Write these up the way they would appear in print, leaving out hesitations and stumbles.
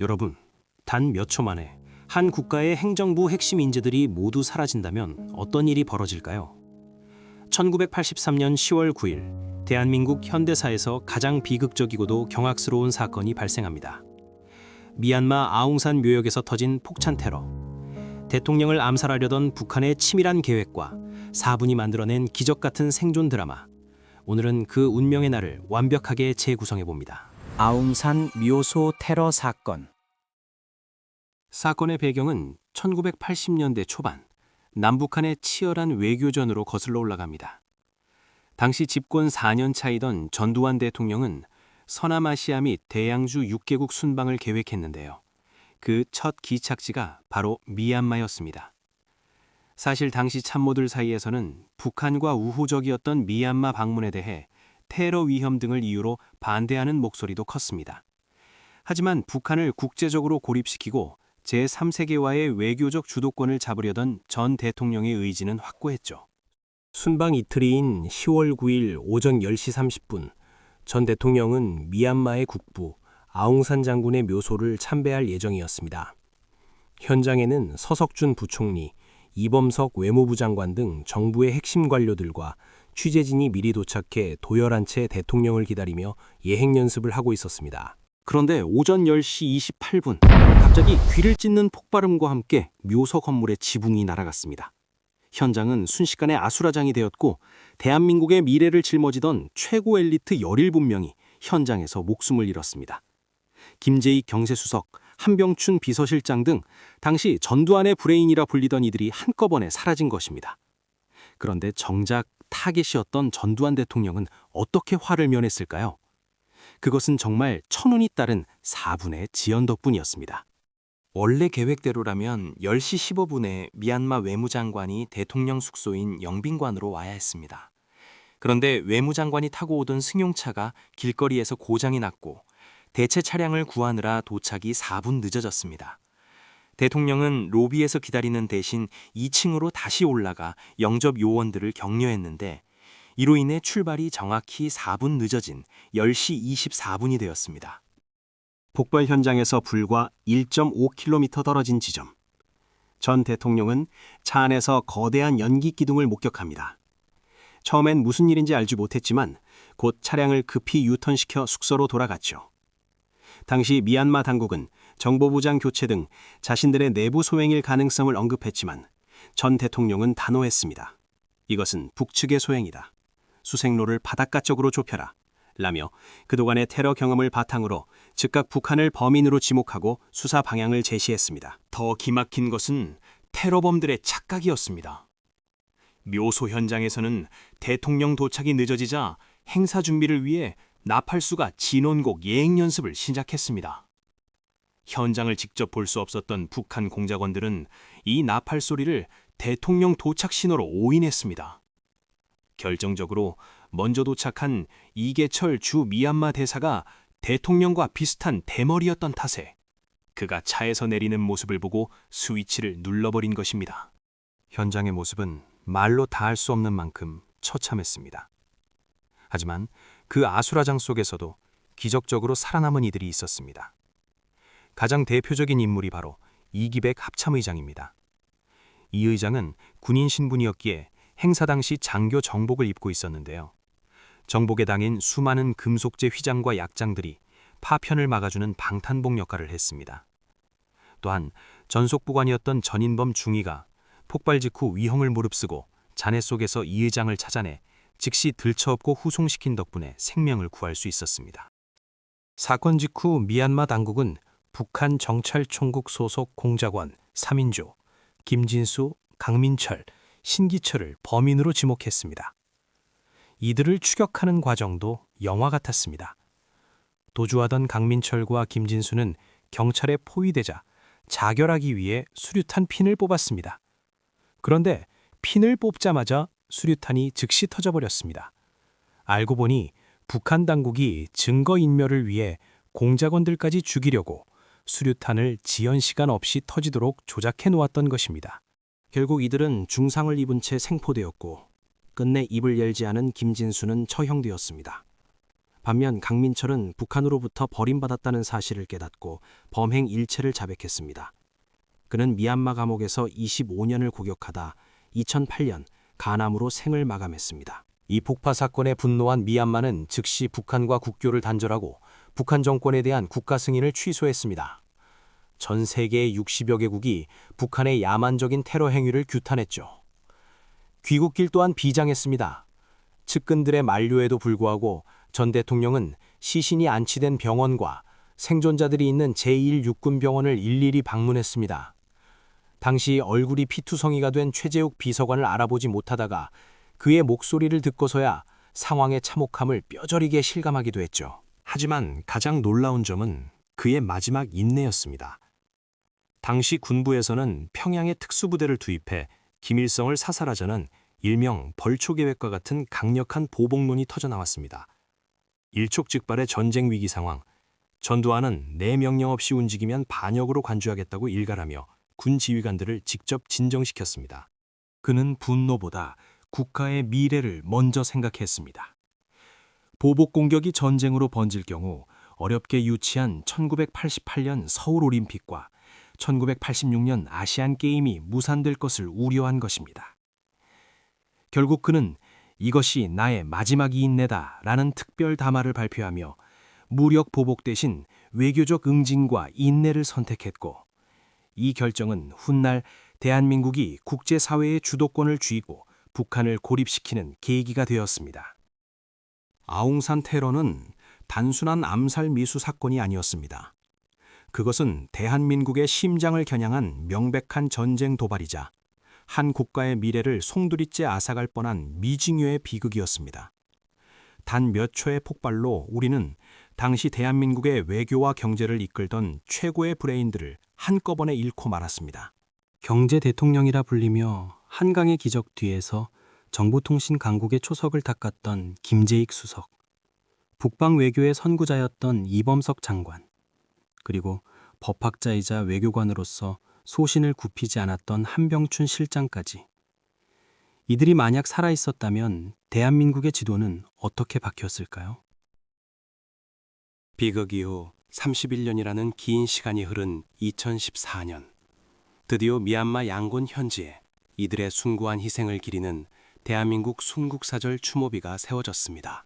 여러분, 단 몇 초 만에 한 국가의 행정부 핵심 인재들이 모두 사라진다면 어떤 일이 벌어질까요? 1983년 10월 9일, 대한민국 현대사에서 가장 비극적이고도 경악스러운 사건이 발생합니다. 미얀마 아웅산 묘역에서 터진 폭탄 테러. 대통령을 암살하려던 북한의 치밀한 계획과 4분이 만들어낸 기적 같은 생존 드라마. 오늘은 그 운명의 날을 완벽하게 재구성해봅니다. 아웅산 묘소 테러 사건. 사건의 배경은 1980년대 초반, 남북한의 치열한 외교전으로 거슬러 올라갑니다. 당시 집권 4년 차이던 전두환 대통령은 서남아시아 및 대양주 6개국 순방을 계획했는데요. 그 첫 기착지가 바로 미얀마였습니다. 사실 당시 참모들 사이에서는 북한과 우호적이었던 미얀마 방문에 대해 테러 위험 등을 이유로 반대하는 목소리도 컸습니다. 하지만 북한을 국제적으로 고립시키고 제3세계와의 외교적 주도권을 잡으려던 전 대통령의 의지는 확고했죠. 순방 이틀인 10월 9일 오전 10시 30분, 전 대통령은 미얀마의 국부 아웅산 장군의 묘소를 참배할 예정이었습니다. 현장에는 서석준 부총리, 이범석 외무부 장관 등 정부의 핵심 관료들과 취재진이 미리 도착해 도열한 채 대통령을 기다리며 예행 연습을 하고 있었습니다. 그런데 오전 10시 28분, 갑자기 귀를 찢는 폭발음과 함께 묘소 건물의 지붕이 날아갔습니다. 현장은 순식간에 아수라장이 되었고 대한민국의 미래를 짊어지던 최고 엘리트 17명이 현장에서 목숨을 잃었습니다. 김재익 경제수석, 한병춘 비서실장 등 당시 전두환의 브레인이라 불리던 이들이 한꺼번에 사라진 것입니다. 그런데 정작 타겟이었던 전두환 대통령은 어떻게 화를 면했을까요? 그것은 정말 천운이 따른 4분의 지연 덕분이었습니다. 원래 계획대로라면 10시 15분에 미얀마 외무장관이 대통령 숙소인 영빈관으로 와야 했습니다. 그런데 외무장관이 타고 오던 승용차가 길거리에서 고장이 났고 대체 차량을 구하느라 도착이 4분 늦어졌습니다. 대통령은 로비에서 기다리는 대신 2층으로 다시 올라가 영접 요원들을 격려했는데 이로 인해 출발이 정확히 4분 늦어진 10시 24분이 되었습니다. 폭발 현장에서 불과 1.5km 떨어진 지점. 전 대통령은 차 안에서 거대한 연기 기둥을 목격합니다. 처음엔 무슨 일인지 알지 못했지만 곧 차량을 급히 유턴시켜 숙소로 돌아갔죠. 당시 미얀마 당국은 정보부장 교체 등 자신들의 내부 소행일 가능성을 언급했지만 전 대통령은 단호했습니다. 이것은 북측의 소행이다. 수색로를 바닷가 쪽으로 좁혀라. 라며 그동안의 테러 경험을 바탕으로 즉각 북한을 범인으로 지목하고 수사 방향을 제시했습니다. 더 기막힌 것은 테러범들의 착각이었습니다. 묘소 현장에서는 대통령 도착이 늦어지자 행사 준비를 위해 나팔수가 진원곡 예행 연습을 시작했습니다. 현장을 직접 볼 수 없었던 북한 공작원들은 이 나팔 소리를 대통령 도착 신호로 오인했습니다. 결정적으로 먼저 도착한 이계철 주 미얀마 대사가 대통령과 비슷한 대머리였던 탓에 그가 차에서 내리는 모습을 보고 스위치를 눌러버린 것입니다. 현장의 모습은 말로 다할 수 없는 만큼 처참했습니다. 하지만 그 아수라장 속에서도 기적적으로 살아남은 이들이 있었습니다. 가장 대표적인 인물이 바로 이기백 합참의장입니다. 이 의장은 군인 신분이었기에 행사 당시 장교 정복을 입고 있었는데요. 정복에 당인 수많은 금속제 휘장과 약장들이 파편을 막아주는 방탄복 역할을 했습니다. 또한 전속부관이었던 전인범 중위가 폭발 직후 위형을 무릅쓰고 잔해 속에서 이 의장을 찾아내 즉시 들쳐업고 후송시킨 덕분에 생명을 구할 수 있었습니다. 사건 직후 미얀마 당국은 북한 정찰총국 소속 공작원 3인조 김진수, 강민철, 신기철을 범인으로 지목했습니다. 이들을 추격하는 과정도 영화 같았습니다. 도주하던 강민철과 김진수는 경찰에 포위되자 자결하기 위해 수류탄 핀을 뽑았습니다. 그런데 핀을 뽑자마자 수류탄이 즉시 터져버렸습니다. 알고 보니 북한 당국이 증거인멸을 위해 공작원들까지 죽이려고 수류탄을 지연 시간 없이 터지도록 조작해 놓았던 것입니다. 결국 이들은 중상을 입은 채 생포되었고 끝내 입을 열지 않은 김진수는 처형되었습니다. 반면 강민철은 북한으로부터 버림받았다는 사실을 깨닫고 범행 일체를 자백했습니다. 그는 미얀마 감옥에서 25년을 구격하다 2008년 간암으로 생을 마감했습니다. 이 폭파 사건에 분노한 미얀마는 즉시 북한과 국교를 단절하고 북한 정권에 대한 국가 승인을 취소했습니다. 전 세계의 60여 개국이 북한의 야만적인 테러 행위를 규탄했죠. 귀국길 또한 비장했습니다. 측근들의 만류에도 불구하고 전 대통령은 시신이 안치된 병원과 생존자들이 있는 제1육군병원을 일일이 방문했습니다. 당시 얼굴이 피투성이가 된 최재욱 비서관을 알아보지 못하다가 그의 목소리를 듣고서야 상황의 참혹함을 뼈저리게 실감하기도 했죠. 하지만 가장 놀라운 점은 그의 마지막 인내였습니다. 당시 군부에서는 평양에 특수부대를 투입해 김일성을 사살하자는 일명 벌초계획과 같은 강력한 보복론이 터져나왔습니다. 일촉즉발의 전쟁 위기 상황, 전두환은 내 명령 없이 움직이면 반역으로 간주하겠다고 일갈하며 군 지휘관들을 직접 진정시켰습니다. 그는 분노보다 국가의 미래를 먼저 생각했습니다. 보복 공격이 전쟁으로 번질 경우 어렵게 유치한 1988년 서울올림픽과 1986년 아시안게임이 무산될 것을 우려한 것입니다. 결국 그는 이것이 나의 마지막 인내다라는 특별 담화를 발표하며 무력 보복 대신 외교적 응징과 인내를 선택했고, 이 결정은 훗날 대한민국이 국제사회의 주도권을 쥐고 북한을 고립시키는 계기가 되었습니다. 아웅산 테러는 단순한 암살 미수 사건이 아니었습니다. 그것은 대한민국의 심장을 겨냥한 명백한 전쟁 도발이자 한 국가의 미래를 송두리째 앗아갈 뻔한 미징요의 비극이었습니다. 단 몇 초의 폭발로 우리는 당시 대한민국의 외교와 경제를 이끌던 최고의 브레인들을 한꺼번에 잃고 말았습니다. 경제 대통령이라 불리며 한강의 기적 뒤에서 정보통신 강국의 초석을 닦았던 김재익 수석, 북방 외교의 선구자였던 이범석 장관, 그리고 법학자이자 외교관으로서 소신을 굽히지 않았던 한병춘 실장까지. 이들이 만약 살아있었다면 대한민국의 지도는 어떻게 바뀌었을까요? 비극 이후 31년이라는 긴 시간이 흐른 2014년, 드디어 미얀마 양곤 현지에 이들의 숭고한 희생을 기리는 대한민국 순국사절 추모비가 세워졌습니다.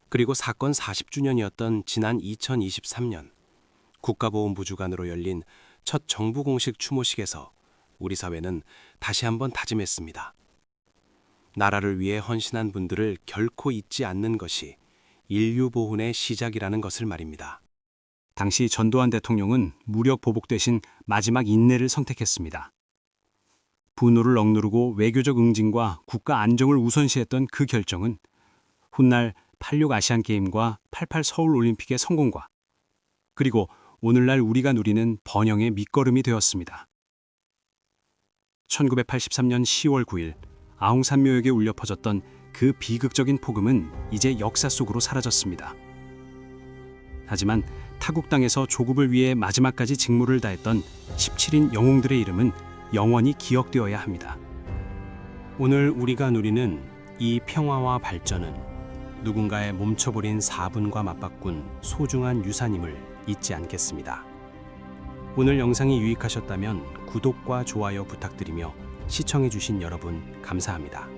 그리고 사건 40주년이었던 지난 2023년, 국가보훈부 주관으로 열린 첫 정부 공식 추모식에서 우리 사회는 다시 한번 다짐했습니다. 나라를 위해 헌신한 분들을 결코 잊지 않는 것이 인류 보훈의 시작이라는 것을 말입니다. 당시 전두환 대통령은 무력 보복 대신 마지막 인내를 선택했습니다. 분노를 억누르고 외교적 응징과 국가 안정을 우선시했던 그 결정은 훗날 86 아시안게임과 88 서울올림픽의 성공과 그리고 오늘날 우리가 누리는 번영의 밑거름이 되었습니다. 1983년 10월 9일 아웅산묘역에 울려 퍼졌던 그 비극적인 폭음은 이제 역사 속으로 사라졌습니다. 하지만 타국 땅에서 조국을 위해 마지막까지 직무를 다했던 17인 영웅들의 이름은 영원히 기억되어야 합니다. 오늘 우리가 누리는 이 평화와 발전은 누군가의 몸쳐버린 사분과 맞바꾼 소중한 유산임을 잊지 않겠습니다. 오늘 영상이 유익하셨다면 구독과 좋아요 부탁드리며 시청해주신 여러분 감사합니다.